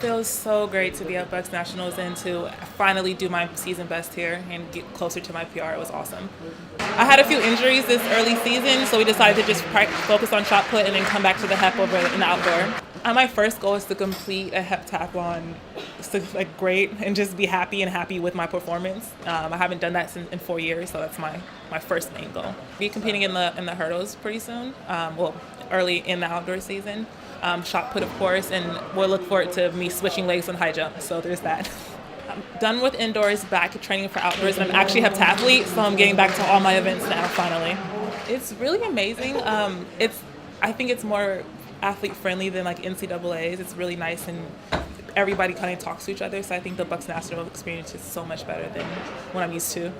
Feels so great to be at BUCS Nationals and to finally do my season best here and get closer to my PR. It was awesome. I had a few injuries this early season, so we decided to just focus on shot put and then come back to the HEP over in the outdoor. My first goal is to complete a heptathlon, great, and just be happy with my performance. I haven't done that in 4 years, so that's my first main goal. Be competing in the hurdles pretty soon. Early in the outdoor season. Shot put, of course, and we'll look forward to me switching legs on high jump. So there's that. I'm done with indoors, back to training for outdoors, and I'm actually a heptathlete, so I'm getting back to all my events now, finally. It's really amazing. I think it's more athlete friendly than like NCAAs. It's really nice and everybody kind of talks to each other. So I think the BUCS National experience is so much better than what I'm used to.